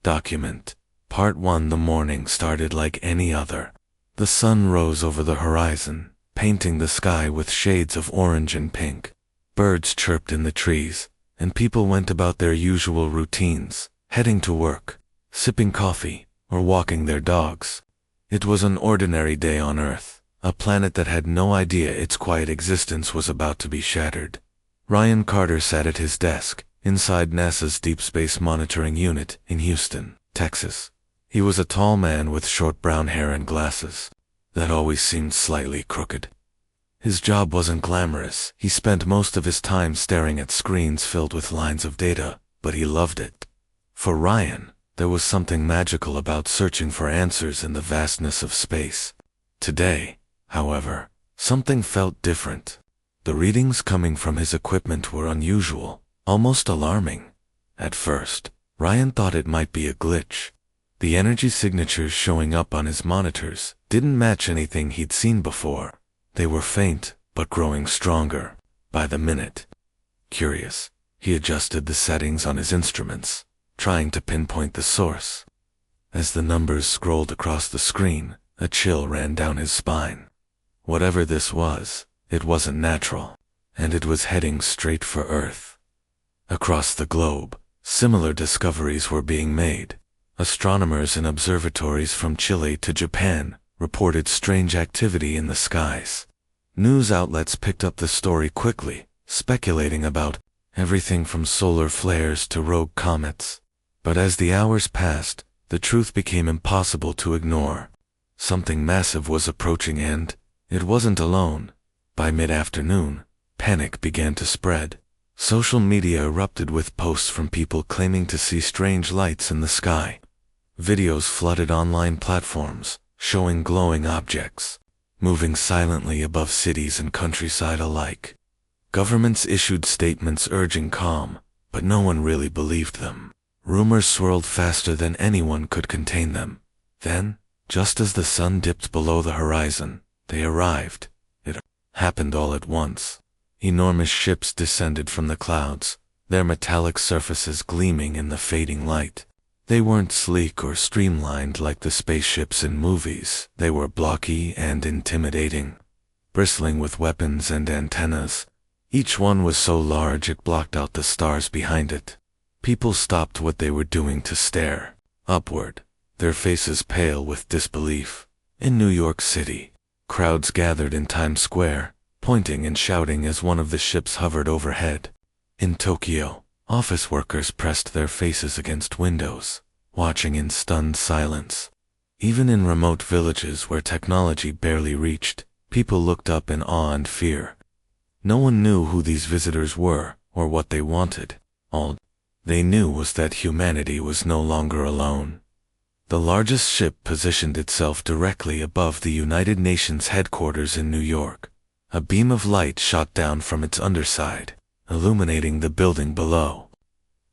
Document. Part 1. The morning started like any other. The sun rose over the horizon, painting the sky with shades of orange and pink. Birds chirped in the trees, and people went about their usual routines, heading to work, sipping coffee, or walking their dogs. It was an ordinary day on Earth, a planet that had no idea its quiet existence was about to be shattered. Ryan Carter sat at his desk, inside NASA's Deep Space Monitoring Unit in Houston, Texas. He was a tall man with short brown hair and glasses that always seemed slightly crooked. His job wasn't glamorous. He spent most of his time staring at screens filled with lines of data, but he loved it. For Ryan, there was something magical about searching for answers in the vastness of space. Today, however, something felt different. The readings coming from his equipment were unusual, almost alarming. At first, Ryan thought it might be a glitch. The energy signatures showing up on his monitors didn't match anything he'd seen before. They were faint, but growing stronger by the minute. Curious, he adjusted the settings on his instruments, trying to pinpoint the source. As the numbers scrolled across the screen, a chill ran down his spine. Whatever this was, it wasn't natural, and it was heading straight for Earth. Across the globe, similar discoveries were being made. Astronomers in observatories from Chile to Japan reported strange activity in the skies. News outlets picked up the story quickly, speculating about everything from solar flares to rogue comets. But as the hours passed, the truth became impossible to ignore. Something massive was approaching, and it wasn't alone. By mid-afternoon, panic began to spread. Social media erupted with posts from people claiming to see strange lights in the sky. Videos flooded online platforms, showing glowing objects, moving silently above cities and countryside alike. Governments issued statements urging calm, but no one really believed them. Rumors swirled faster than anyone could contain them. Then, just as the sun dipped below the horizon, they arrived. It happened all at once. Enormous ships descended from the clouds, their metallic surfaces gleaming in the fading light. They weren't sleek or streamlined like the spaceships in movies. They were blocky and intimidating, bristling with weapons and antennas. Each one was so large it blocked out the stars behind it. People stopped what they were doing to stare upward, their faces pale with disbelief. In New York City, crowds gathered in Times Square, pointing and shouting as one of the ships hovered overhead. In Tokyo, office workers pressed their faces against windows, watching in stunned silence. Even in remote villages where technology barely reached, people looked up in awe and fear. No one knew who these visitors were or what they wanted. All they knew was that humanity was no longer alone. The largest ship positioned itself directly above the United Nations headquarters in New York. A beam of light shot down from its underside, illuminating the building below.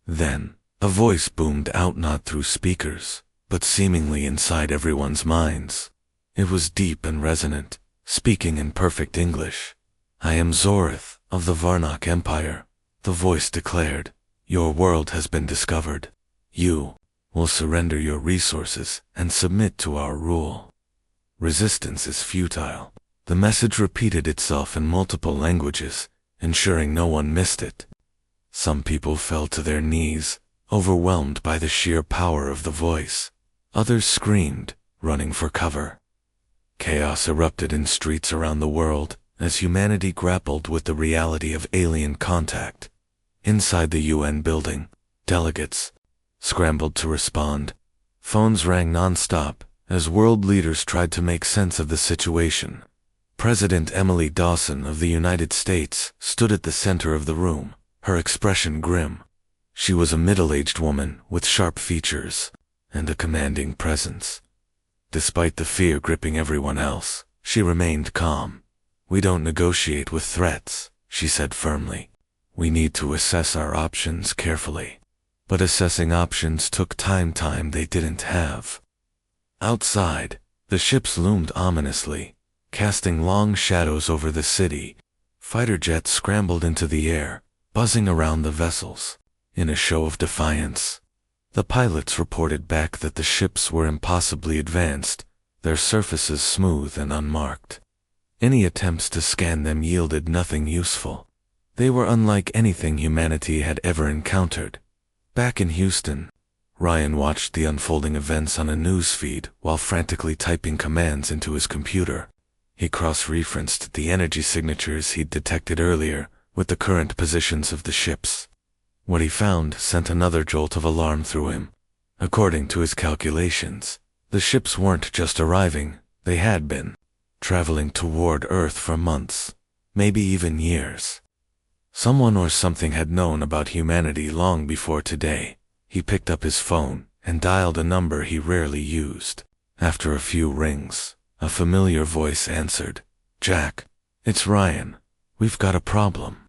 Then, a voice boomed out not through speakers, but seemingly inside everyone's minds. It was deep and resonant, speaking in perfect English. "I am Zorith, of the Varnok Empire," the voice declared. "Your world has been discovered. You will surrender your resources and submit to our rule. Resistance is futile." The message repeated itself in multiple languages, ensuring no one missed it. Some people fell to their knees, overwhelmed by the sheer power of the voice. Others screamed, running for cover. Chaos erupted in streets around the world as humanity grappled with the reality of alien contact. Inside the UN building, delegates scrambled to respond. Phones rang non-stop as world leaders tried to make sense of the situation. President Emily Dawson of the United States stood at the center of the room, her expression grim. She was a middle-aged woman with sharp features and a commanding presence. Despite the fear gripping everyone else, she remained calm. "We don't negotiate with threats," she said firmly. "We need to assess our options carefully." But assessing options took time they didn't have. Outside, the ships loomed ominously, casting long shadows over the city. Fighter jets scrambled into the air, buzzing around the vessels. In a show of defiance, The pilots reported back that the ships were impossibly advanced, their surfaces smooth and unmarked. Any attempts to scan them yielded nothing useful. They were unlike anything humanity had ever encountered. Back in Houston, Ryan watched the unfolding events on a news feed while frantically typing commands into his computer. He cross-referenced the energy signatures he'd detected earlier with the current positions of the ships. What he found sent another jolt of alarm through him. According to his calculations, the ships weren't just arriving, they had been traveling toward Earth for months, maybe even years. Someone or something had known about humanity long before today. He picked up his phone and dialed a number he rarely used. After a few rings, a familiar voice answered. "Jack, it's Ryan. We've got a problem."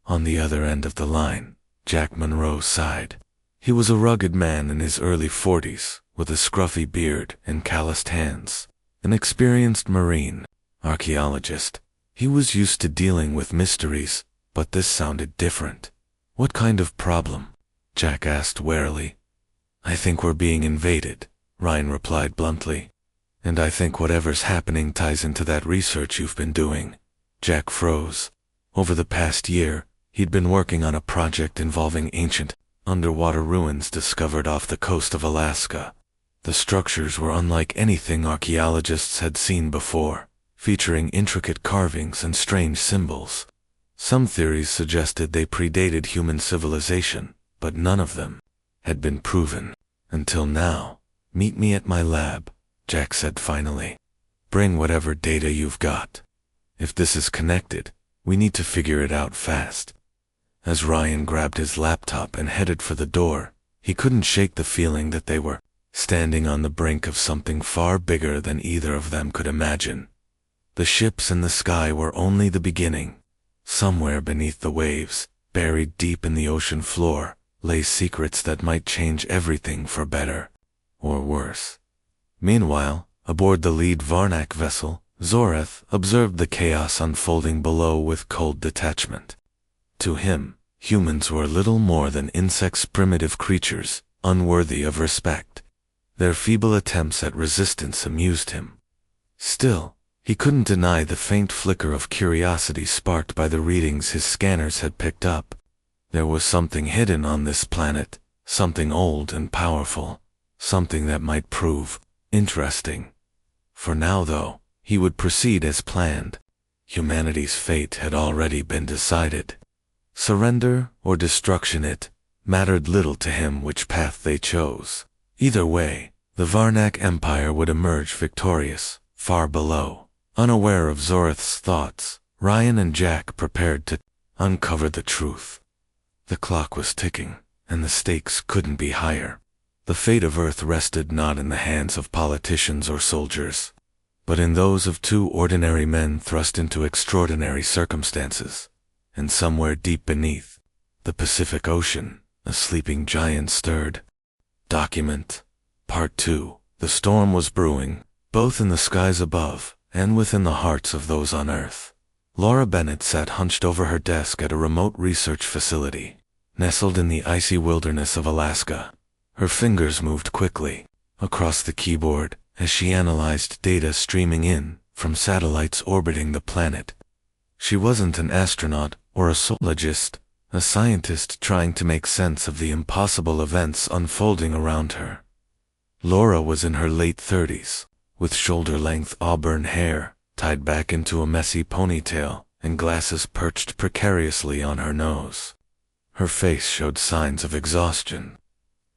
On the other end of the line, Jack Monroe sighed. He was a rugged man in his early 40s, with a scruffy beard and calloused hands. An experienced marine, archaeologist. He was used to dealing with mysteries, but this sounded different. "What kind of problem?" Jack asked warily. "I think we're being invaded," Ryan replied bluntly. "And I think whatever's happening ties into that research you've been doing." Jack froze. Over the past year, he'd been working on a project involving ancient, underwater ruins discovered off the coast of Alaska. The structures were unlike anything archaeologists had seen before, featuring intricate carvings and strange symbols. Some theories suggested they predated human civilization, but none of them had been proven until now. "Meet me at my lab," Jack said finally. "Bring whatever data you've got. If this is connected, we need to figure it out fast." As Ryan grabbed his laptop and headed for the door, he couldn't shake the feeling that they were standing on the brink of something far bigger than either of them could imagine. The ships and the sky were only the beginning. Somewhere beneath the waves, buried deep in the ocean floor, lay secrets that might change everything for better or worse. Meanwhile, aboard the lead Varnak vessel, Zoreth observed the chaos unfolding below with cold detachment. To him, humans were little more than insects, primitive creatures, unworthy of respect. Their feeble attempts at resistance amused him. Still, he couldn't deny the faint flicker of curiosity sparked by the readings his scanners had picked up. There was something hidden on this planet, something old and powerful, something that might prove interesting. For now, though, he would proceed as planned. Humanity's fate had already been decided. Surrender or destruction, it mattered little to him which path they chose. Either way, the Varnak Empire would emerge victorious. Far below, unaware of Zoreth's thoughts, Ryan and Jack prepared to uncover the truth. The clock was ticking, and the stakes couldn't be higher. The fate of Earth rested not in the hands of politicians or soldiers, but in those of two ordinary men thrust into extraordinary circumstances. And somewhere deep beneath, the Pacific Ocean, a sleeping giant stirred. Document. Part 2. The storm was brewing, both in the skies above and within the hearts of those on Earth. Laura Bennett sat hunched over her desk at a remote research facility, nestled in the icy wilderness of Alaska. Her fingers moved quickly across the keyboard as she analyzed data streaming in from satellites orbiting the planet. She wasn't an astronaut or a zoologist, a scientist trying to make sense of the impossible events unfolding around her. Laura was in her late 30s, with shoulder-length auburn hair tied back into a messy ponytail and glasses perched precariously on her nose. Her face showed signs of exhaustion.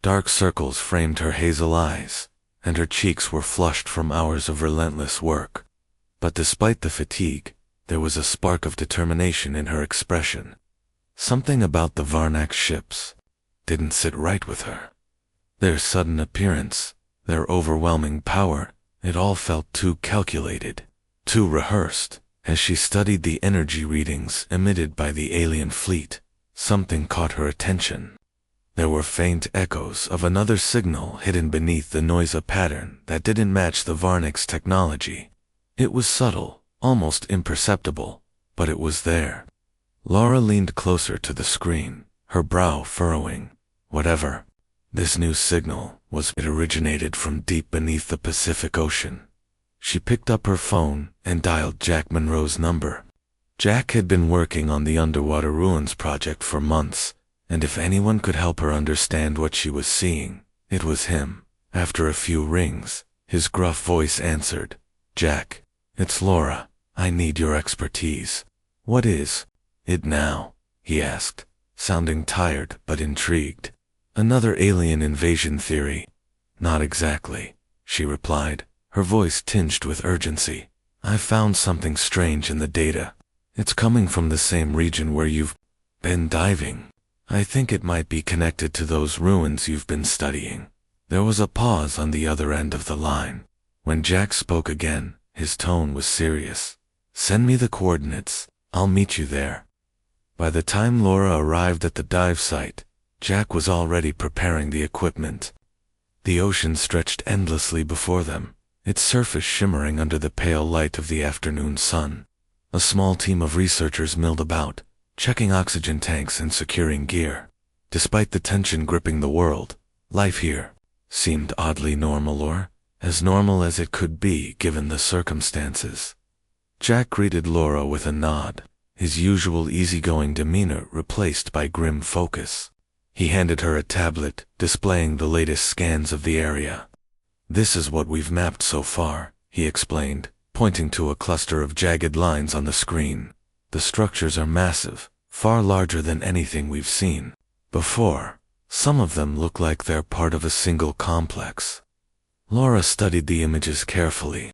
Dark circles framed her hazel eyes, and her cheeks were flushed from hours of relentless work. But despite the fatigue, there was a spark of determination in her expression. Something about the Varnak ships didn't sit right with her. Their sudden appearance, their overwhelming power, it all felt too calculated, too rehearsed. As she studied the energy readings emitted by the alien fleet, something caught her attention. There were faint echoes of another signal hidden beneath the noise, a pattern that didn't match the Varnak's technology. It was subtle, almost imperceptible, but it was there. Laura leaned closer to the screen, her brow furrowing. Whatever This new signal it originated from deep beneath the Pacific Ocean. She picked up her phone and dialed Jack Monroe's number. Jack had been working on the underwater ruins project for months, and if anyone could help her understand what she was seeing, it was him. After a few rings, his gruff voice answered. "Jack, it's Laura. I need your expertise." "What is it now?" he asked, sounding tired but intrigued. "Another alien invasion theory." "Not exactly," she replied, her voice tinged with urgency. "I found something strange in the data. It's coming from the same region where you've been diving. I think it might be connected to those ruins you've been studying." There was a pause on the other end of the line. When Jack spoke again, his tone was serious. "Send me the coordinates. I'll meet you there." By the time Laura arrived at the dive site, Jack was already preparing the equipment. The ocean stretched endlessly before them, its surface shimmering under the pale light of the afternoon sun. A small team of researchers milled about, checking oxygen tanks and securing gear. Despite the tension gripping the world, life here seemed oddly normal, or as normal as it could be given the circumstances. Jack greeted Laura with a nod, his usual easygoing demeanor replaced by grim focus. He handed her a tablet, displaying the latest scans of the area. "This is what we've mapped so far," he explained, pointing to a cluster of jagged lines on the screen. "The structures are massive, far larger than anything we've seen before. Some of them look like they're part of a single complex." Laura studied the images carefully.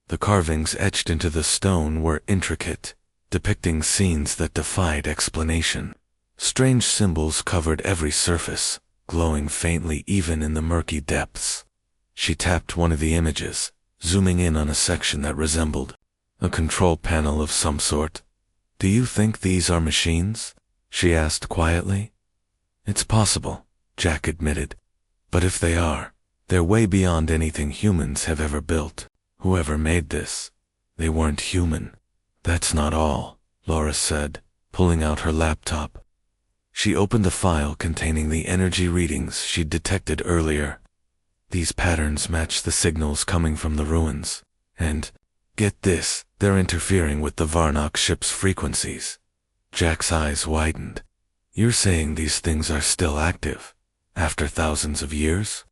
The carvings etched into the stone were intricate, depicting scenes that defied explanation. Strange symbols covered every surface, glowing faintly even in the murky depths. She tapped one of the images, zooming in on a section that resembled a control panel of some sort. "Do you think these are machines?" she asked quietly. "It's possible," Jack admitted. "But if they are, they're way beyond anything humans have ever built. Whoever made this, they weren't human." "That's not all," Laura said, pulling out her laptop. She opened a file containing the energy readings she'd detected earlier. "These patterns match the signals coming from the ruins. And, get this, they're interfering with the Varnock ship's frequencies." Jack's eyes widened. "You're saying these things are still active, after thousands of years?"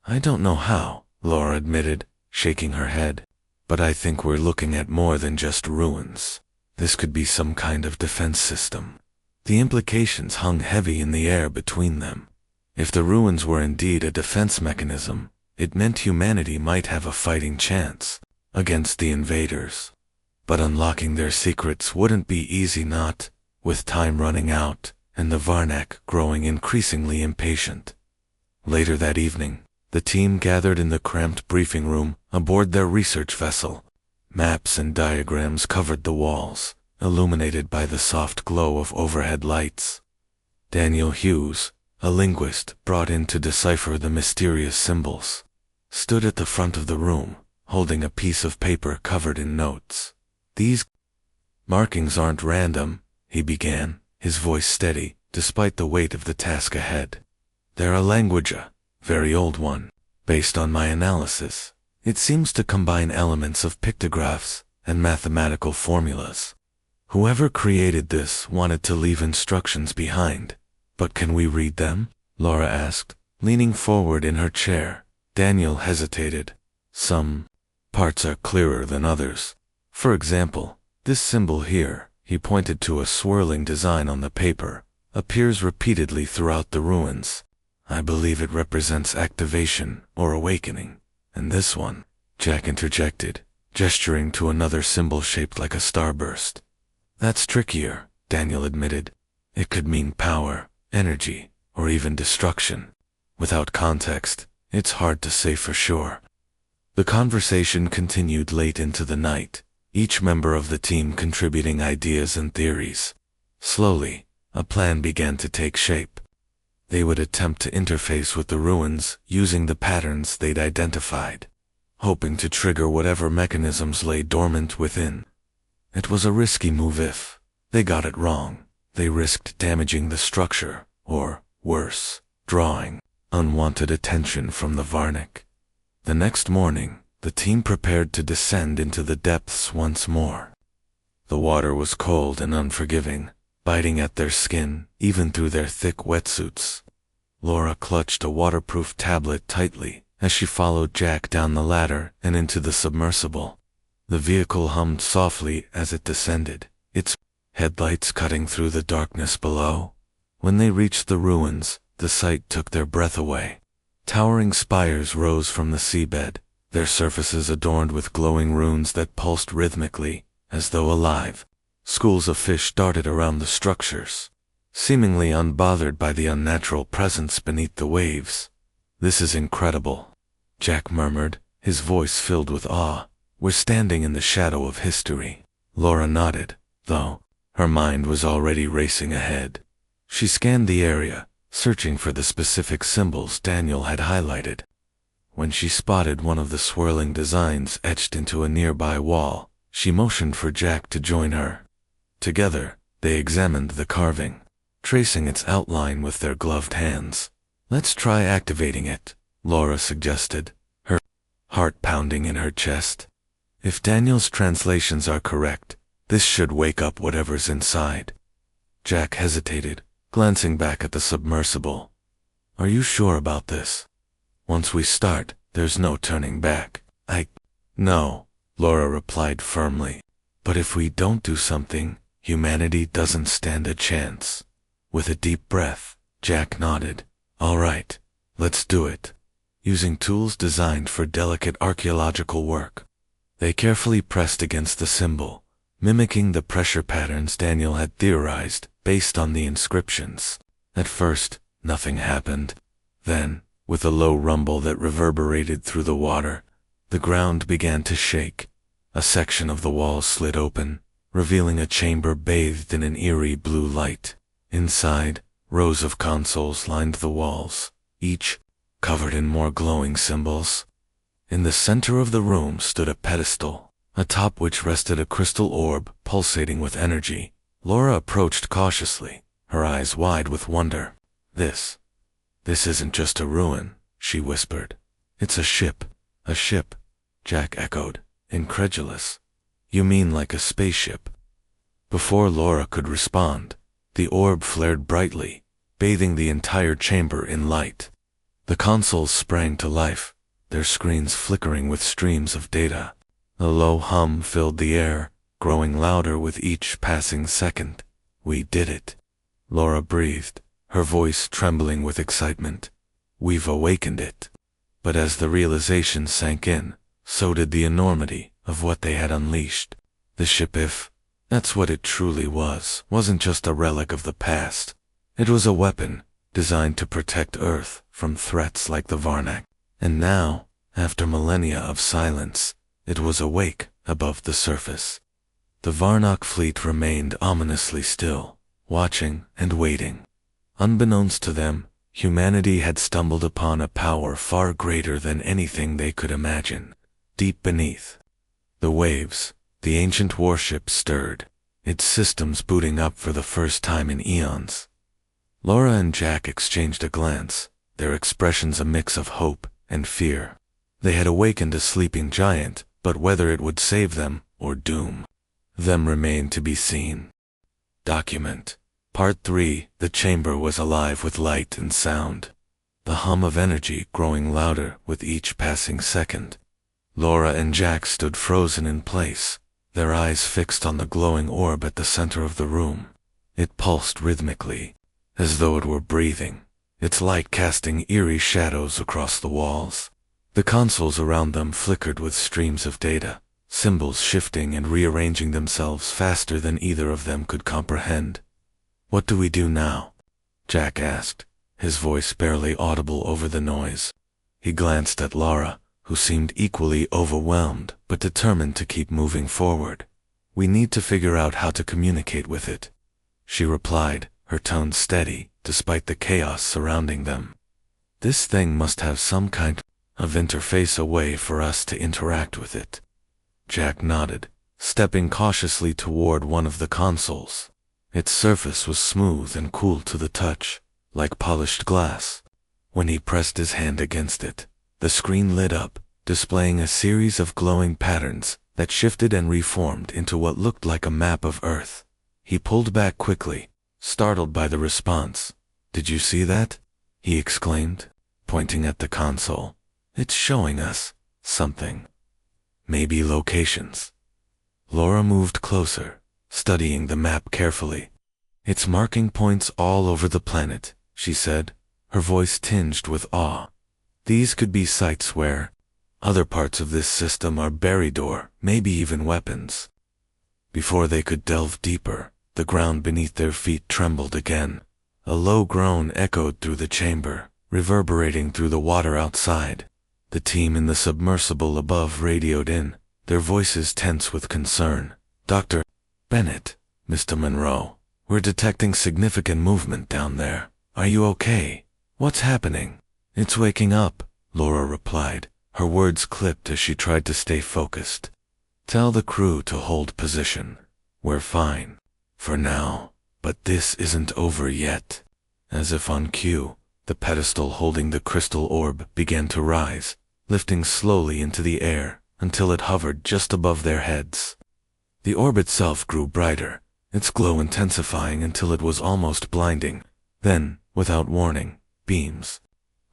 "I don't know how," Laura admitted, shaking her head. "But I think we're looking at more than just ruins. This could be some kind of defense system." The implications hung heavy in the air between them. If the ruins were indeed a defense mechanism, it meant humanity might have a fighting chance against the invaders. But unlocking their secrets wouldn't be easy, not with time running out and the Varnock growing increasingly impatient. Later that evening, the team gathered in the cramped briefing room aboard their research vessel. Maps and diagrams covered the walls, illuminated by the soft glow of overhead lights. Daniel Hughes, a linguist brought in to decipher the mysterious symbols, stood at the front of the room, holding a piece of paper covered in notes. "These markings aren't random," he began, his voice steady, despite the weight of the task ahead. "They're a language, a very old one. Based on my analysis, it seems to combine elements of pictographs and mathematical formulas. Whoever created this wanted to leave instructions behind. But can we read them?" Laura asked, leaning forward in her chair. Daniel hesitated. "Some parts are clearer than others. For example, this symbol here," he pointed to a swirling design on the paper, "appears repeatedly throughout the ruins. I believe it represents activation or awakening. And this one," Jack interjected, gesturing to another symbol shaped like a starburst. "That's trickier," Daniel admitted. "It could mean power, energy, or even destruction. Without context, it's hard to say for sure." The conversation continued late into the night, each member of the team contributing ideas and theories. Slowly, a plan began to take shape. They would attempt to interface with the ruins using the patterns they'd identified, hoping to trigger whatever mechanisms lay dormant within. It was a risky move. If they got it wrong, they risked damaging the structure, or, worse, drawing unwanted attention from the Varnick. The next morning, the team prepared to descend into the depths once more. The water was cold and unforgiving, biting at their skin, even through their thick wetsuits. Laura clutched a waterproof tablet tightly as she followed Jack down the ladder and into the submersible. The vehicle hummed softly as it descended, its headlights cutting through the darkness below. When they reached the ruins, the sight took their breath away. Towering spires rose from the seabed, their surfaces adorned with glowing runes that pulsed rhythmically, as though alive. Schools of fish darted around the structures, seemingly unbothered by the unnatural presence beneath the waves. "This is incredible," Jack murmured, his voice filled with awe. "We're standing in the shadow of history." Laura nodded, though her mind was already racing ahead. She scanned the area, searching for the specific symbols Daniel had highlighted. When she spotted one of the swirling designs etched into a nearby wall, she motioned for Jack to join her. Together, they examined the carving, tracing its outline with their gloved hands. "Let's try activating it," Laura suggested, her heart pounding in her chest. If Daniel's translations are correct, this should wake up whatever's inside. Jack hesitated, glancing back at the submersible. "Are you sure about this? Once we start, there's no turning back." No," Laura replied firmly. "But if we don't do something, humanity doesn't stand a chance." With a deep breath, Jack nodded. "All right, let's do it." Using tools designed for delicate archaeological work, they carefully pressed against the symbol, mimicking the pressure patterns Daniel had theorized based on the inscriptions. At first, nothing happened. Then, with a low rumble that reverberated through the water, the ground began to shake. A section of the wall slid open, revealing a chamber bathed in an eerie blue light. Inside, rows of consoles lined the walls, each covered in more glowing symbols. In the center of the room stood a pedestal, atop which rested a crystal orb pulsating with energy. Laura approached cautiously, her eyes wide with wonder. This isn't just a ruin," she whispered. "It's a ship." "A ship?" Jack echoed, incredulous. "You mean like a spaceship?" Before Laura could respond, the orb flared brightly, bathing the entire chamber in light. The consoles sprang to life, their screens flickering with streams of data. A low hum filled the air, growing louder with each passing second. "We did it," Laura breathed, her voice trembling with excitement. "We've awakened it." But as the realization sank in, so did the enormity of what they had unleashed. The ship, if that's what it truly was, wasn't just a relic of the past. It was a weapon designed to protect Earth from threats like the Varnick. And now, after millennia of silence, it was awake above the surface. The Varnock fleet remained ominously still, watching and waiting. Unbeknownst to them, humanity had stumbled upon a power far greater than anything they could imagine. Deep beneath the waves, the ancient warship stirred, its systems booting up for the first time in eons. Laura and Jack exchanged a glance, their expressions a mix of hope and fear. They had awakened a sleeping giant, but whether it would save them or doom them remained to be seen. Document. Part 3. The chamber was alive with light and sound, the hum of energy growing louder with each passing second. Laura and Jack stood frozen in place, their eyes fixed on the glowing orb at the center of the room. It pulsed rhythmically, as though it were breathing, its light casting eerie shadows across the walls. The consoles around them flickered with streams of data, symbols shifting and rearranging themselves faster than either of them could comprehend. "What do we do now?" Jack asked, his voice barely audible over the noise. He glanced at Laura, who seemed equally overwhelmed but determined to keep moving forward. "We need to figure out how to communicate with it," she replied, her tone steady despite the chaos surrounding them. "This thing must have some kind of interface, a way for us to interact with it." Jack nodded, stepping cautiously toward one of the consoles. Its surface was smooth and cool to the touch, like polished glass. When he pressed his hand against it, the screen lit up, displaying a series of glowing patterns that shifted and reformed into what looked like a map of Earth. He pulled back quickly, startled by the response. "Did you see that?" he exclaimed, pointing at the console. "It's showing us something. Maybe locations." Laura moved closer, studying the map carefully. "It's marking points all over the planet," she said, her voice tinged with awe. "These could be sites where other parts of this system are buried or maybe even weapons." Before they could delve deeper, the ground beneath their feet trembled again. A low groan echoed through the chamber, reverberating through the water outside. The team in the submersible above radioed in, their voices tense with concern. "Dr. Bennett, Mr. Monroe, we're detecting significant movement down there. Are you okay? What's happening?" "It's waking up," Laura replied, her words clipped as she tried to stay focused. "Tell the crew to hold position. We're fine. For now. But this isn't over yet." As if on cue, the pedestal holding the crystal orb began to rise, lifting slowly into the air until it hovered just above their heads. The orb itself grew brighter, its glow intensifying until it was almost blinding. Then, without warning, beams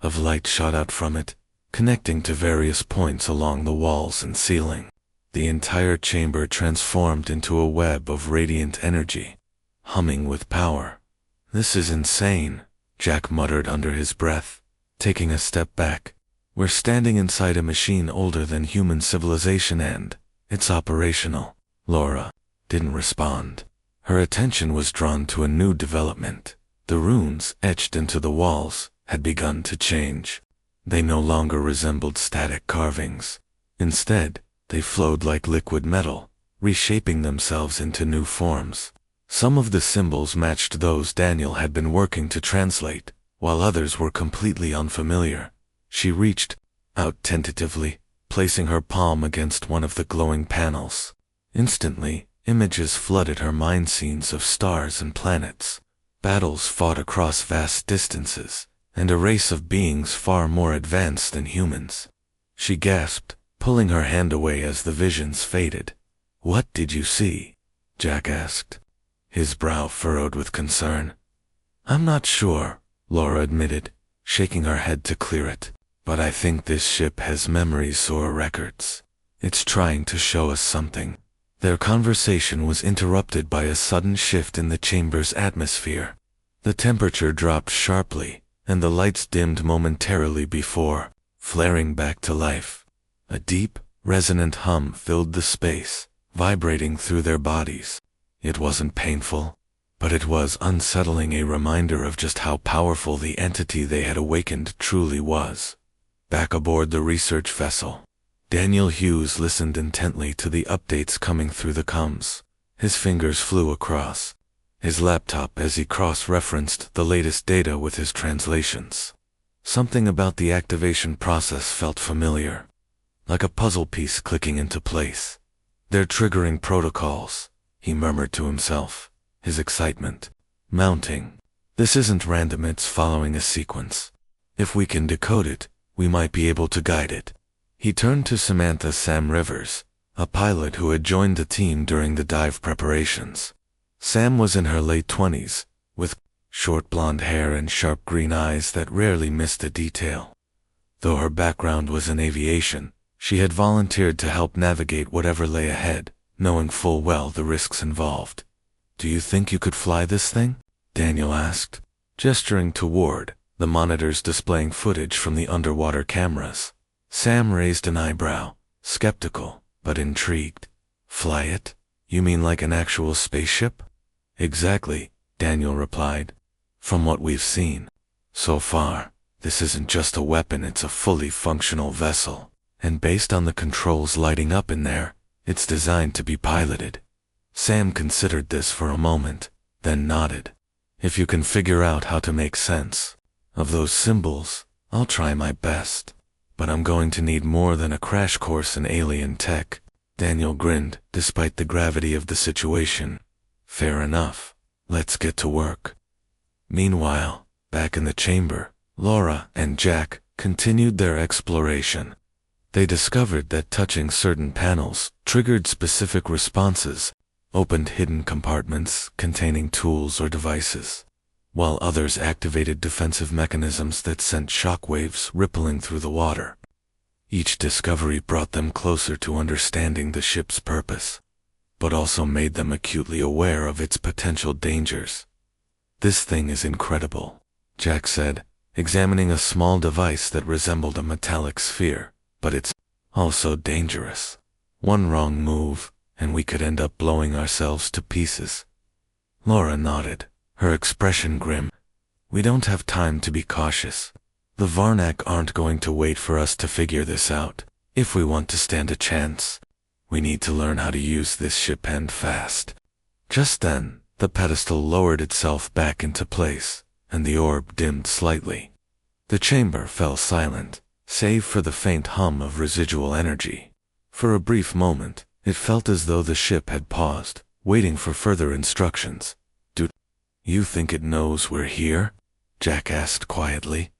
of light shot out from it, connecting to various points along the walls and ceiling. The entire chamber transformed into a web of radiant energy, humming with power. "This is insane," Jack muttered under his breath, taking a step back. "We're standing inside a machine older than human civilization and it's operational." Laura didn't respond. Her attention was drawn to a new development. The runes etched into the walls had begun to change. They no longer resembled static carvings. Instead, they flowed like liquid metal, reshaping themselves into new forms. Some of the symbols matched those Daniel had been working to translate, while others were completely unfamiliar. She reached out tentatively, placing her palm against one of the glowing panels. Instantly, images flooded her mind, scenes of stars and planets, battles fought across vast distances, and a race of beings far more advanced than humans. She gasped, pulling her hand away as the visions faded. "What did you see?" Jack asked, his brow furrowed with concern. "I'm not sure," Laura admitted, shaking her head to clear it. "But I think this ship has memories or records. It's trying to show us something." Their conversation was interrupted by a sudden shift in the chamber's atmosphere. The temperature dropped sharply, and the lights dimmed momentarily before flaring back to life. A deep, resonant hum filled the space, vibrating through their bodies. It wasn't painful, but it was unsettling, a reminder of just how powerful the entity they had awakened truly was. Back aboard the research vessel, Daniel Hughes listened intently to the updates coming through the comms. His fingers flew across his laptop as he cross-referenced the latest data with his translations. Something about the activation process felt familiar, like a puzzle piece clicking into place. "They're triggering protocols," he murmured to himself, his excitement mounting. "This isn't random, it's following a sequence. If we can decode it, we might be able to guide it." He turned to Samantha Sam Rivers, a pilot who had joined the team during the dive preparations. Sam was in her late 20s, with short blonde hair and sharp green eyes that rarely missed a detail. Though her background was in aviation, she had volunteered to help navigate whatever lay ahead, knowing full well the risks involved. "Do you think you could fly this thing?" Daniel asked, gesturing toward the monitors displaying footage from the underwater cameras. Sam raised an eyebrow, skeptical, but intrigued. "Fly it? You mean like an actual spaceship?" "Exactly," Daniel replied. "From what we've seen so far, this isn't just a weapon, it's a fully functional vessel. And based on the controls lighting up in there, it's designed to be piloted." Sam considered this for a moment, then nodded. "If you can figure out how to make sense of those symbols, I'll try my best. But I'm going to need more than a crash course in alien tech." Daniel grinned, despite the gravity of the situation. "Fair enough. Let's get to work." Meanwhile, back in the chamber, Laura and Jack continued their exploration. They discovered that touching certain panels triggered specific responses, opened hidden compartments containing tools or devices, while others activated defensive mechanisms that sent shockwaves rippling through the water. Each discovery brought them closer to understanding the ship's purpose, but also made them acutely aware of its potential dangers. "This thing is incredible," Jack said, examining a small device that resembled a metallic sphere, "but it's also dangerous. One wrong move, and we could end up blowing ourselves to pieces." Laura nodded, her expression grim. "We don't have time to be cautious. The Varnak aren't going to wait for us to figure this out. If we want to stand a chance, we need to learn how to use this ship and fast." Just then, the pedestal lowered itself back into place, and the orb dimmed slightly. The chamber fell silent, save for the faint hum of residual energy. For a brief moment, it felt as though the ship had paused, waiting for further instructions. "Do you think it knows we're here?" Jack asked quietly.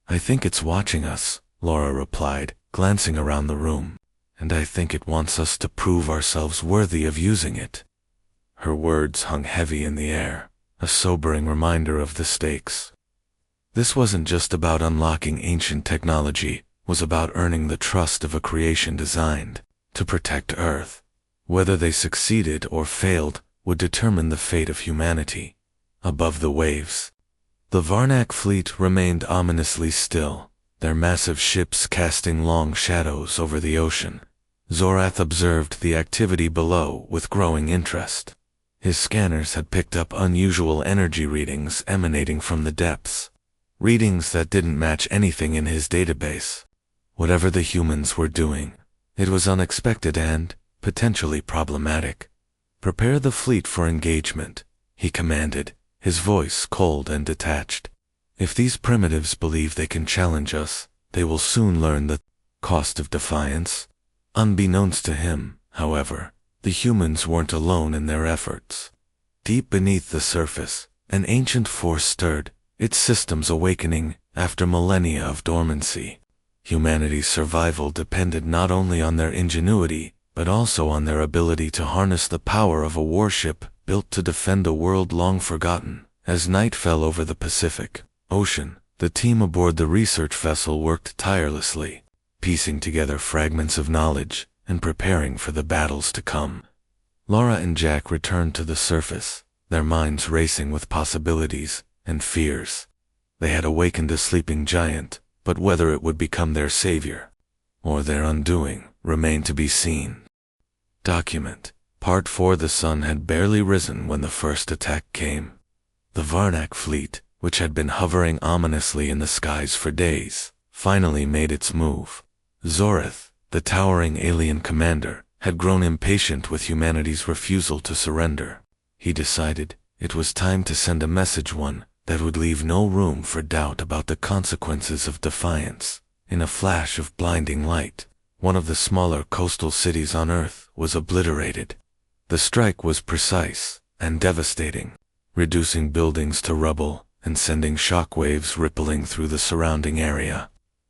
"I think it's watching us," Laura replied, glancing around the room. "And I think it wants us to prove ourselves worthy of using it." Her words hung heavy in the air, a sobering reminder of the stakes. This wasn't just about unlocking ancient technology, it was about earning the trust of a creation designed to protect Earth. Whether they succeeded or failed would determine the fate of humanity. Above the waves, the Varnak fleet remained ominously still, their massive ships casting long shadows over the ocean. Zorath observed the activity below with growing interest. His scanners had picked up unusual energy readings emanating from the depths. Readings that didn't match anything in his database. Whatever the humans were doing, it was unexpected and potentially problematic. "Prepare the fleet for engagement," he commanded, his voice cold and detached. "If these primitives believe they can challenge us, they will soon learn the cost of defiance." Unbeknownst to him, however, the humans weren't alone in their efforts. Deep beneath the surface, an ancient force stirred, its systems awakening after millennia of dormancy. Humanity's survival depended not only on their ingenuity, but also on their ability to harness the power of a warship built to defend a world long forgotten. As night fell over the Pacific Ocean, the team aboard the research vessel worked tirelessly, piecing together fragments of knowledge and preparing for the battles to come. Laura and Jack returned to the surface, their minds racing with possibilities and fears. They had awakened a sleeping giant, but whether it would become their savior or their undoing remained to be seen. Document Part 4. The sun had barely risen when the first attack came. The Varnak fleet, which had been hovering ominously in the skies for days, finally made its move. Zorath, the towering alien commander, had grown impatient with humanity's refusal to surrender. He decided it was time to send a message, one that would leave no room for doubt about the consequences of defiance. In a flash of blinding light, one of the smaller coastal cities on Earth was obliterated. The strike was precise and devastating, reducing buildings to rubble and sending shockwaves rippling through the surrounding area.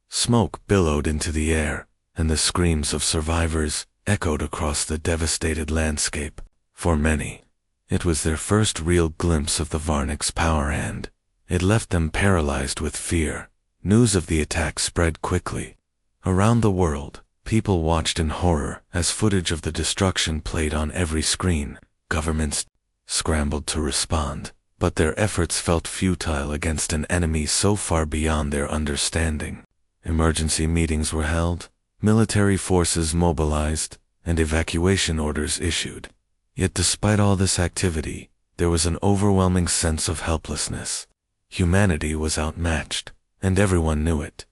Smoke billowed into the air, and the screams of survivors echoed across the devastated landscape. For many, it was their first real glimpse of the Varnak's power, and it left them paralyzed with fear. News of the attack spread quickly. Around the world, people watched in horror as footage of the destruction played on every screen. Governments scrambled to respond, but their efforts felt futile against an enemy so far beyond their understanding. Emergency meetings were held, military forces mobilized, and evacuation orders issued. Yet despite all this activity, there was an overwhelming sense of helplessness. Humanity was outmatched, and everyone knew it.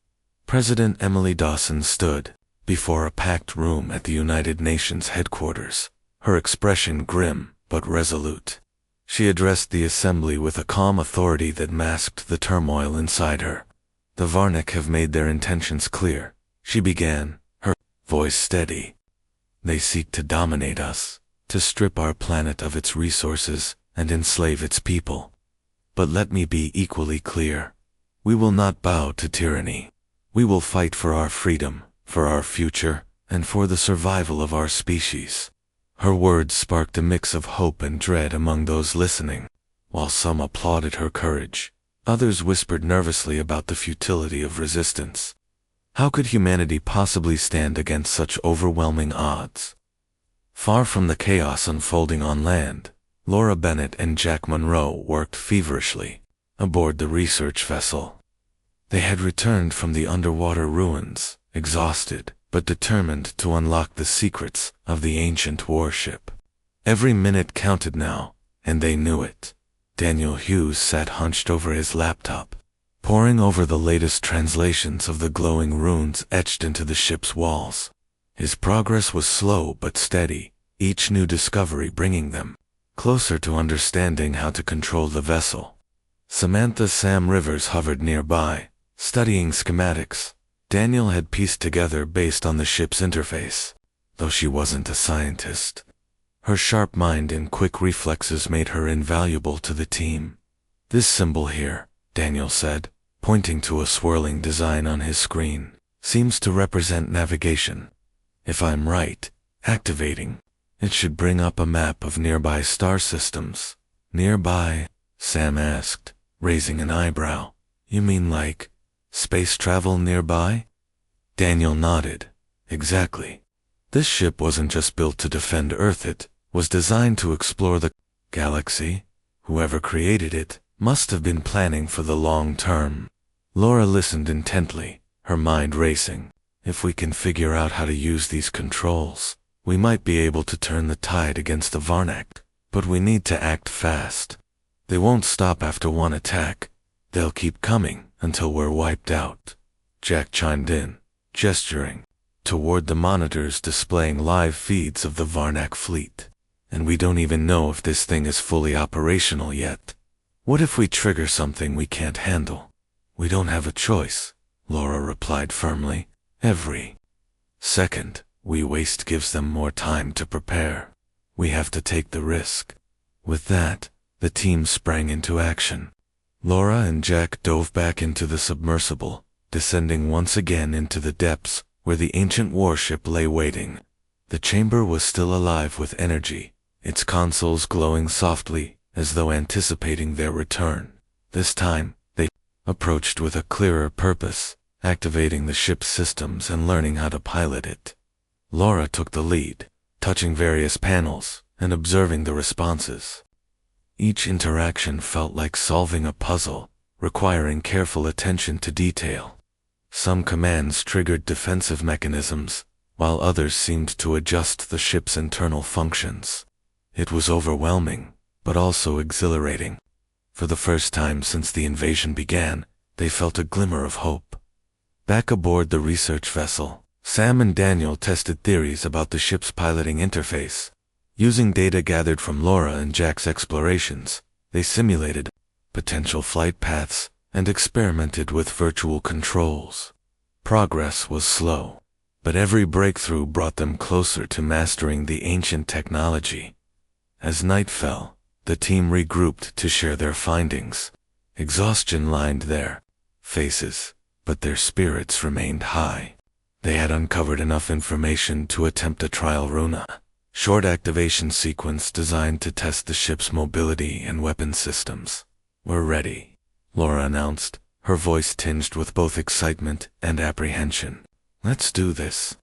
President Emily Dawson stood before a packed room at the United Nations headquarters, her expression grim but resolute. She addressed the assembly with a calm authority that masked the turmoil inside her. "The Varnak have made their intentions clear," she began, her voice steady. "They seek to dominate us, to strip our planet of its resources and enslave its people. But let me be equally clear. We will not bow to tyranny. We will fight for our freedom, for our future, and for the survival of our species." Her words sparked a mix of hope and dread among those listening. While some applauded her courage, others whispered nervously about the futility of resistance. How could humanity possibly stand against such overwhelming odds? Far from the chaos unfolding on land, Laura Bennett and Jack Monroe worked feverishly aboard the research vessel. They had returned from the underwater ruins, exhausted, but determined to unlock the secrets of the ancient warship. Every minute counted now, and they knew it. Daniel Hughes sat hunched over his laptop, poring over the latest translations of the glowing runes etched into the ship's walls. His progress was slow but steady, each new discovery bringing them closer to understanding how to control the vessel. Samantha Sam Rivers hovered nearby, studying schematics Daniel had pieced together based on the ship's interface. Though she wasn't a scientist, her sharp mind and quick reflexes made her invaluable to the team. "This symbol here," Daniel said, pointing to a swirling design on his screen, "seems to represent navigation. If I'm right, activating it should bring up a map of nearby star systems." "Nearby?" Sam asked, raising an eyebrow. "You mean like space travel nearby?" Daniel nodded. "Exactly. This ship wasn't just built to defend Earth, it was designed to explore the galaxy. Whoever created it must have been planning for the long term." Laura listened intently, her mind racing. "If we can figure out how to use these controls, we might be able to turn the tide against the Varnak, but we need to act fast. They won't stop after one attack. They'll keep coming until we're wiped out." Jack chimed in, gesturing toward the monitors displaying live feeds of the Varnak fleet. "And we don't even know if this thing is fully operational yet. What if we trigger something we can't handle?" "We don't have a choice," Laura replied firmly. "Every second we waste gives them more time to prepare. We have to take the risk." With that, the team sprang into action. Laura and Jack dove back into the submersible, descending once again into the depths where the ancient warship lay waiting. The chamber was still alive with energy, its consoles glowing softly as though anticipating their return. This time, they approached with a clearer purpose, activating the ship's systems and learning how to pilot it. Laura took the lead, touching various panels and observing the responses. Each interaction felt like solving a puzzle, requiring careful attention to detail. Some commands triggered defensive mechanisms, while others seemed to adjust the ship's internal functions. It was overwhelming, but also exhilarating. For the first time since the invasion began, they felt a glimmer of hope. Back aboard the research vessel, Sam and Daniel tested theories about the ship's piloting interface. Using data gathered from Laura and Jack's explorations, they simulated potential flight paths and experimented with virtual controls. Progress was slow, but every breakthrough brought them closer to mastering the ancient technology. As night fell, the team regrouped to share their findings. Exhaustion lined their faces, but their spirits remained high. They had uncovered enough information to attempt a trial runa, short activation sequence designed to test the ship's mobility and weapon systems. "We're ready," Laura announced, her voice tinged with both excitement and apprehension. "Let's do this."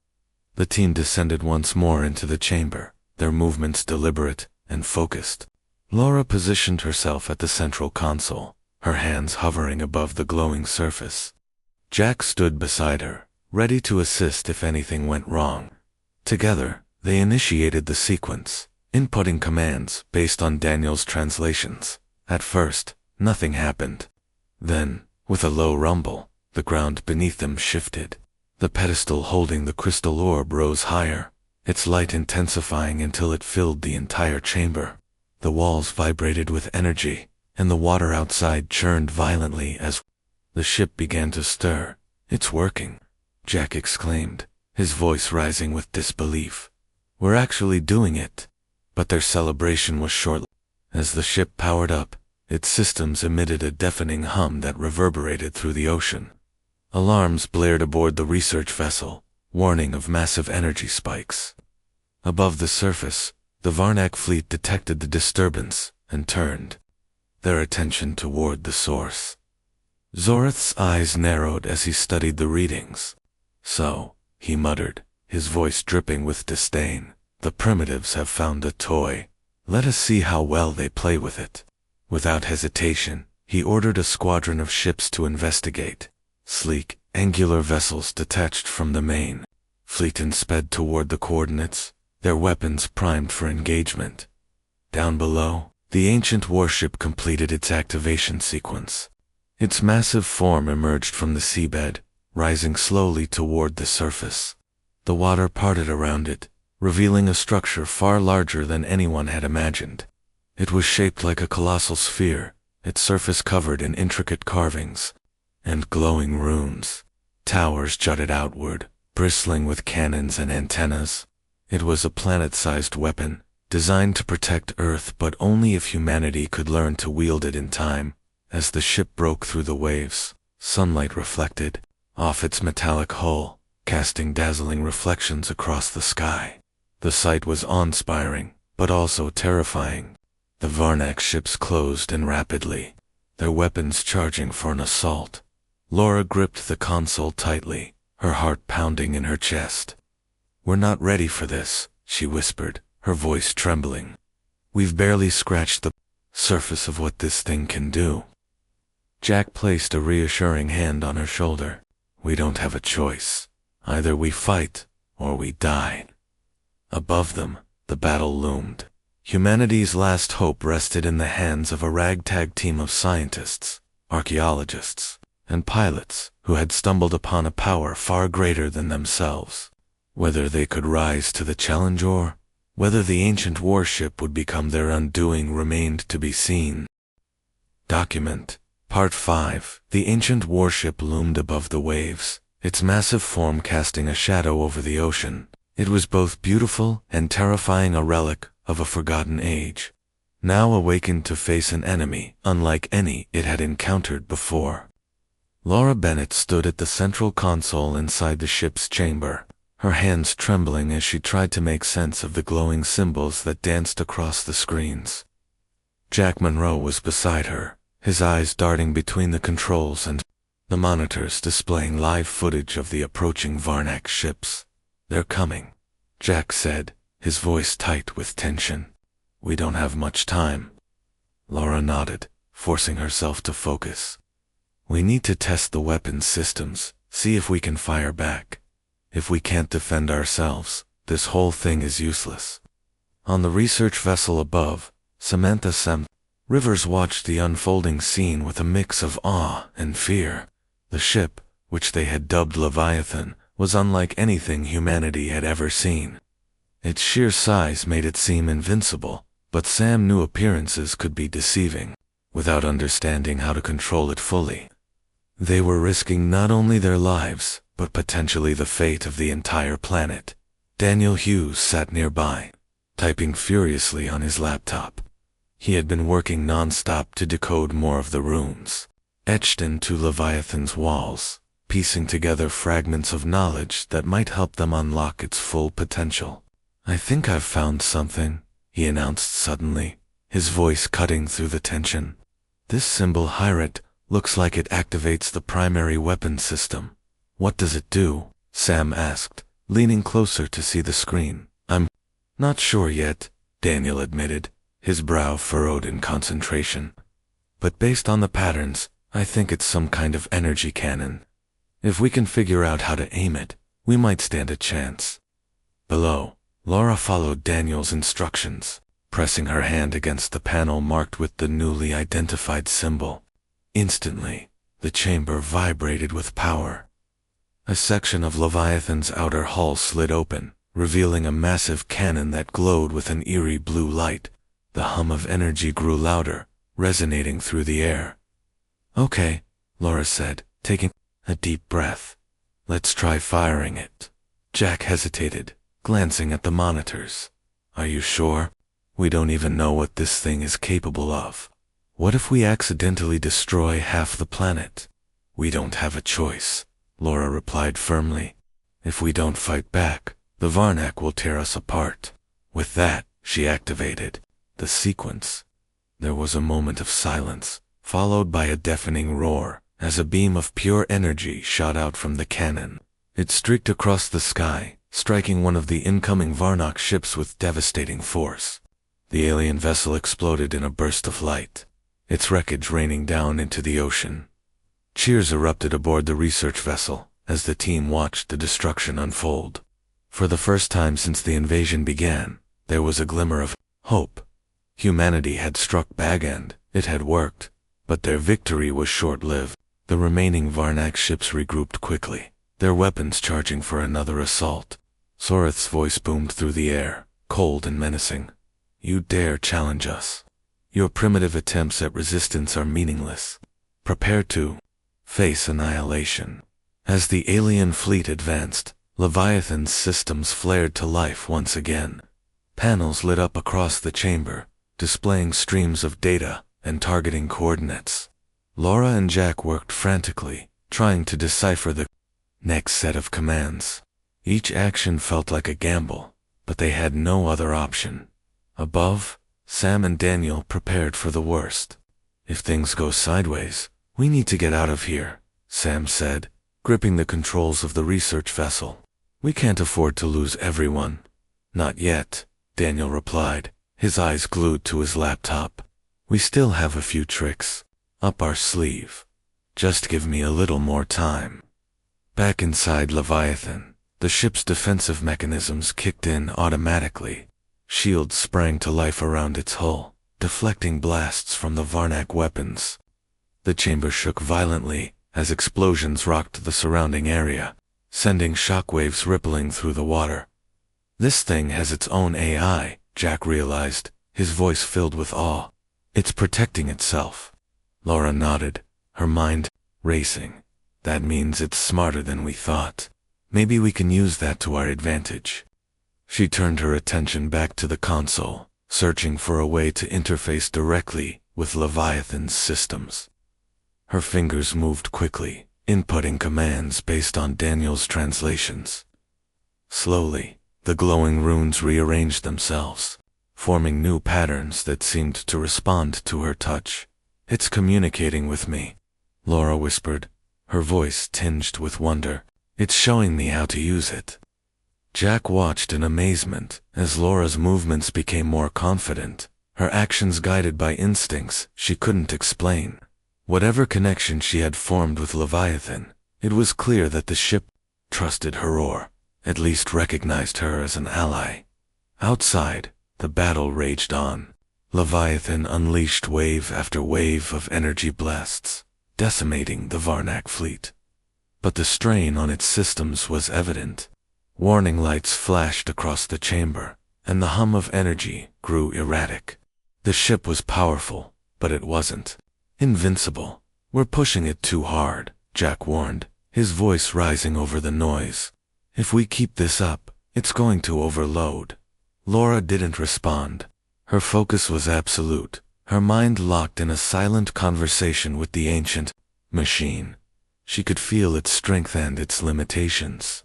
The team descended once more into the chamber, their movements deliberate and focused. Laura positioned herself at the central console, her hands hovering above the glowing surface. Jack stood beside her, ready to assist if anything went wrong. Together, they initiated the sequence, inputting commands based on Daniel's translations. At first, nothing happened. Then, with a low rumble, the ground beneath them shifted. The pedestal holding the crystal orb rose higher, its light intensifying until it filled the entire chamber. The walls vibrated with energy, and the water outside churned violently as the ship began to stir. "It's working," Jack exclaimed, his voice rising with disbelief. "We're actually doing it." But their celebration was short. As the ship powered up, Its systems emitted a deafening hum that reverberated through the ocean. Alarms blared aboard the research vessel, warning of massive energy spikes. Above the surface, the Varnak fleet detected the disturbance and turned their attention toward the source. Zorith's eyes narrowed as he studied the readings. "So," he muttered, his voice dripping with disdain, "the primitives have found a toy. Let us see how well they play with it." Without hesitation, he ordered a squadron of ships to investigate. Sleek, angular vessels detached from the main fleet and sped toward the coordinates, their weapons primed for engagement. Down below, the ancient warship completed its activation sequence. Its massive form emerged from the seabed, rising slowly toward the surface. The water parted around it, revealing a structure far larger than anyone had imagined. It was shaped like a colossal sphere, its surface covered in intricate carvings and glowing runes. Towers jutted outward, bristling with cannons and antennas. It was a planet-sized weapon, designed to protect Earth, but only if humanity could learn to wield it in time. As the ship broke through the waves, sunlight reflected off its metallic hull, casting dazzling reflections across the sky. The sight was awe-inspiring, but also terrifying. The Varnak ships closed in rapidly, their weapons charging for an assault. Laura gripped the console tightly, her heart pounding in her chest. "We're not ready for this," she whispered, her voice trembling. "We've barely scratched the surface of what this thing can do." Jack placed a reassuring hand on her shoulder. "We don't have a choice. Either we fight, or we die." Above them, the battle loomed. Humanity's last hope rested in the hands of a ragtag team of scientists, archaeologists, and pilots who had stumbled upon a power far greater than themselves. Whether they could rise to the challenge or whether the ancient warship would become their undoing remained to be seen. Document Part 5. The ancient warship loomed above the waves, its massive form casting a shadow over the ocean. It was both beautiful and terrifying, a relic of a forgotten age, now awakened to face an enemy unlike any it had encountered before. Laura Bennett stood at the central console inside the ship's chamber, her hands trembling as she tried to make sense of the glowing symbols that danced across the screens. Jack Monroe was beside her, his eyes darting between the controls and the monitors displaying live footage of the approaching Varnak ships. "They're coming," Jack said, his voice tight with tension. "We don't have much time." Laura nodded, forcing herself to focus. "We need to test the weapons systems, see if we can fire back. If we can't defend ourselves, this whole thing is useless." On the research vessel above, Samantha Rivers watched the unfolding scene with a mix of awe and fear. The ship, which they had dubbed Leviathan, was unlike anything humanity had ever seen. Its sheer size made it seem invincible, but Sam knew appearances could be deceiving. Without understanding how to control it fully, they were risking not only their lives, but potentially the fate of the entire planet. Daniel Hughes sat nearby, typing furiously on his laptop. He had been working non-stop to decode more of the runes etched into Leviathan's walls, piecing together fragments of knowledge that might help them unlock its full potential. "I think I've found something," he announced suddenly, his voice cutting through the tension. "This symbol Hyret looks like it activates the primary weapon system." "What does it do?" Sam asked, leaning closer to see the screen. "I'm not sure yet," Daniel admitted, his brow furrowed in concentration. "But based on the patterns, I think it's some kind of energy cannon. If we can figure out how to aim it, we might stand a chance." Below, Laura followed Daniel's instructions, pressing her hand against the panel marked with the newly identified symbol. Instantly, the chamber vibrated with power. A section of Leviathan's outer hull slid open, revealing a massive cannon that glowed with an eerie blue light. The hum of energy grew louder, resonating through the air. "Okay," Laura said, taking a deep breath. "Let's try firing it." Jack hesitated, glancing at the monitors. "Are you sure? We don't even know what this thing is capable of." What if we accidentally destroy half the planet? We don't have a choice, Laura replied firmly. If we don't fight back, the Varnak will tear us apart. With that, she activated the sequence. There was a moment of silence, followed by a deafening roar, as a beam of pure energy shot out from the cannon. It streaked across the sky, striking one of the incoming Varnak ships with devastating force. The alien vessel exploded in a burst of light, its wreckage raining down into the ocean. Cheers erupted aboard the research vessel as the team watched the destruction unfold. For the first time since the invasion began, there was a glimmer of hope. Humanity had struck back and it had worked, but their victory was short-lived. The remaining Varnak ships regrouped quickly, their weapons charging for another assault. Sorith's voice boomed through the air, cold and menacing. You dare challenge us? Your primitive attempts at resistance are meaningless. Prepare to face annihilation. As the alien fleet advanced, Leviathan's systems flared to life once again. Panels lit up across the chamber, displaying streams of data and targeting coordinates. Laura and Jack worked frantically, trying to decipher the next set of commands. Each action felt like a gamble, but they had no other option. Above, Sam and Daniel prepared for the worst. If things go sideways, we need to get out of here, Sam said, gripping the controls of the research vessel. We can't afford to lose everyone. Not yet, Daniel replied, his eyes glued to his laptop. We still have a few tricks up our sleeve. Just give me a little more time. Back inside Leviathan, the ship's defensive mechanisms kicked in automatically. Shields sprang to life around its hull, deflecting blasts from the Varnak weapons. The chamber shook violently as explosions rocked the surrounding area, sending shockwaves rippling through the water. This thing has its own AI, Jack realized, his voice filled with awe. It's protecting itself. Laura nodded, her mind racing. That means it's smarter than we thought. Maybe we can use that to our advantage. She turned her attention back to the console, searching for a way to interface directly with Leviathan's systems. Her fingers moved quickly, inputting commands based on Daniel's translations. Slowly, the glowing runes rearranged themselves, forming new patterns that seemed to respond to her touch. It's communicating with me, Laura whispered, her voice tinged with wonder. It's showing me how to use it. Jack watched in amazement as Laura's movements became more confident, her actions guided by instincts she couldn't explain. Whatever connection she had formed with Leviathan, it was clear that the ship trusted her or at least recognized her as an ally. Outside, the battle raged on. Leviathan unleashed wave after wave of energy blasts, decimating the Varnak fleet. But the strain on its systems was evident. Warning lights flashed across the chamber, and the hum of energy grew erratic. The ship was powerful, but it wasn't invincible. We're pushing it too hard, Jack warned, his voice rising over the noise. If we keep this up, it's going to overload. Laura didn't respond. Her focus was absolute, her mind locked in a silent conversation with the ancient machine. She could feel its strength and its limitations.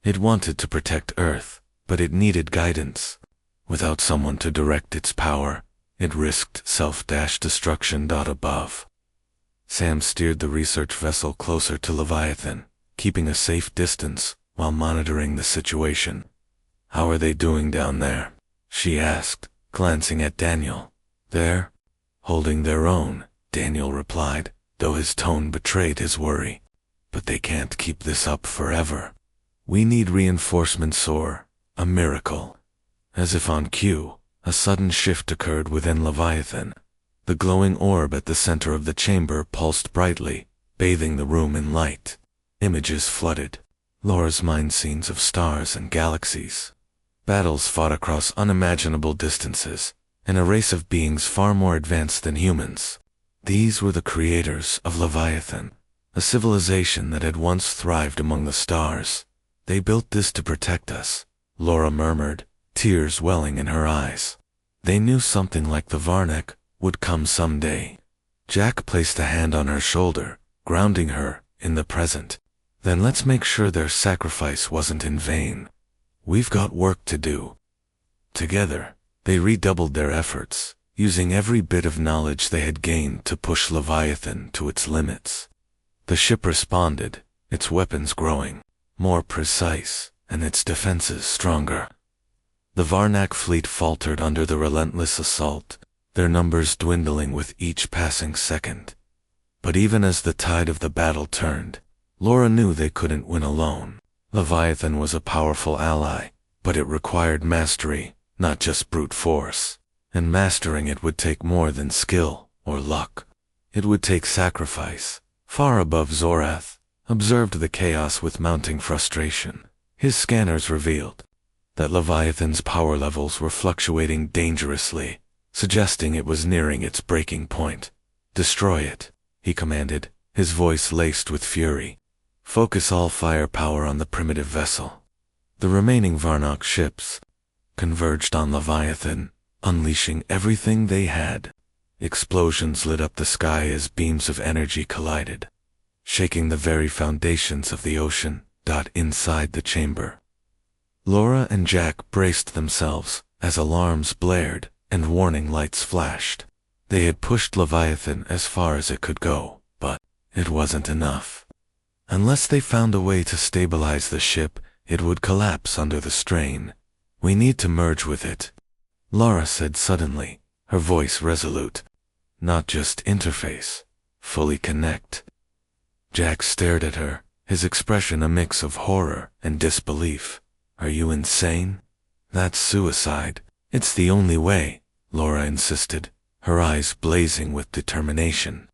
It wanted to protect Earth, but it needed guidance. Without someone to direct its power, it risked self-destruction. Above. Sam steered the research vessel closer to Leviathan, keeping a safe distance while monitoring the situation. How are they doing down there? She asked, glancing at Daniel. They're holding their own, Daniel replied, though his tone betrayed his worry. But they can't keep this up forever. We need reinforcements or a miracle. As if on cue, a sudden shift occurred within Leviathan. The glowing orb at the center of the chamber pulsed brightly, bathing the room in light. Images flooded. Laura's mind scenes of stars and galaxies. Battles fought across unimaginable distances, in a race of beings far more advanced than humans. These were the creators of Leviathan, a civilization that had once thrived among the stars. They built this to protect us, Laura murmured, tears welling in her eyes. They knew something like the Varnak would come someday. Jack placed a hand on her shoulder, grounding her in the present. Then let's make sure their sacrifice wasn't in vain. We've got work to do. Together, they redoubled their efforts, using every bit of knowledge they had gained to push Leviathan to its limits. The ship responded, its weapons growing more precise, and its defenses stronger. The Varnak fleet faltered under the relentless assault, their numbers dwindling with each passing second. But even as the tide of the battle turned, Laura knew they couldn't win alone. Leviathan was a powerful ally, but it required mastery, not just brute force. And mastering it would take more than skill or luck. It would take sacrifice. Far above Zorath, observed the chaos with mounting frustration. His scanners revealed that Leviathan's power levels were fluctuating dangerously, suggesting it was nearing its breaking point. Destroy it, he commanded, his voice laced with fury. Focus all firepower on the primitive vessel. The remaining Varnak ships converged on Leviathan, unleashing everything they had. Explosions lit up the sky as beams of energy collided, shaking the very foundations of the ocean. Inside the chamber, Laura and Jack braced themselves as alarms blared and warning lights flashed. They had pushed Leviathan as far as it could go, but it wasn't enough. Unless they found a way to stabilize the ship, it would collapse under the strain. We need to merge with it, Laura said suddenly, her voice resolute. Not just interface, fully connect. Jack stared at her, his expression a mix of horror and disbelief. Are you insane? That's suicide. It's the only way, Laura insisted, her eyes blazing with determination.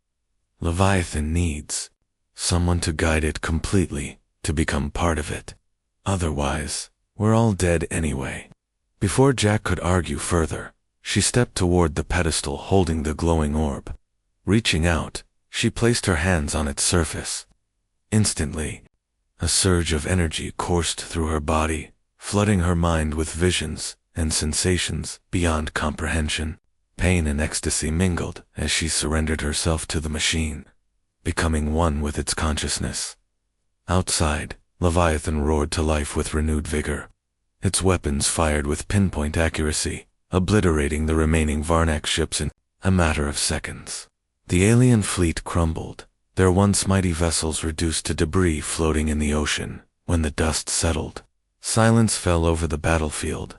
Leviathan needs someone to guide it completely, to become part of it. Otherwise, we're all dead anyway. Before Jack could argue further, she stepped toward the pedestal holding the glowing orb. Reaching out, she placed her hands on its surface. Instantly, a surge of energy coursed through her body, flooding her mind with visions and sensations beyond comprehension. Pain and ecstasy mingled as she surrendered herself to the machine, becoming one with its consciousness. Outside, Leviathan roared to life with renewed vigor. Its weapons fired with pinpoint accuracy, obliterating the remaining Varnak ships in a matter of seconds. The alien fleet crumbled, their once mighty vessels reduced to debris floating in the ocean. When the dust settled, silence fell over the battlefield.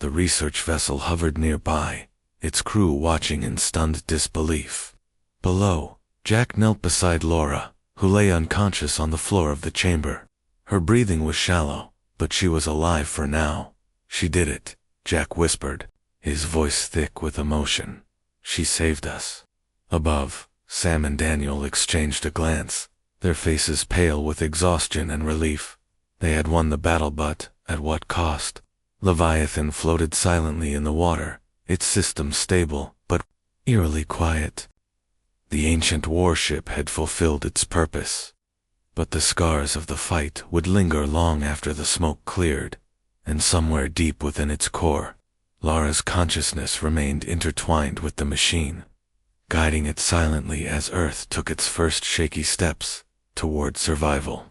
The research vessel hovered nearby, its crew watching in stunned disbelief. Below, Jack knelt beside Laura, who lay unconscious on the floor of the chamber. Her breathing was shallow, but she was alive for now. She did it, Jack whispered, his voice thick with emotion. She saved us. Above, Sam and Daniel exchanged a glance, their faces pale with exhaustion and relief. They had won the battle, but at what cost? Leviathan floated silently in the water, its system stable, but eerily quiet. The ancient warship had fulfilled its purpose. But the scars of the fight would linger long after the smoke cleared, and somewhere deep within its core, Laura's consciousness remained intertwined with the machine, guiding it silently as Earth took its first shaky steps toward survival.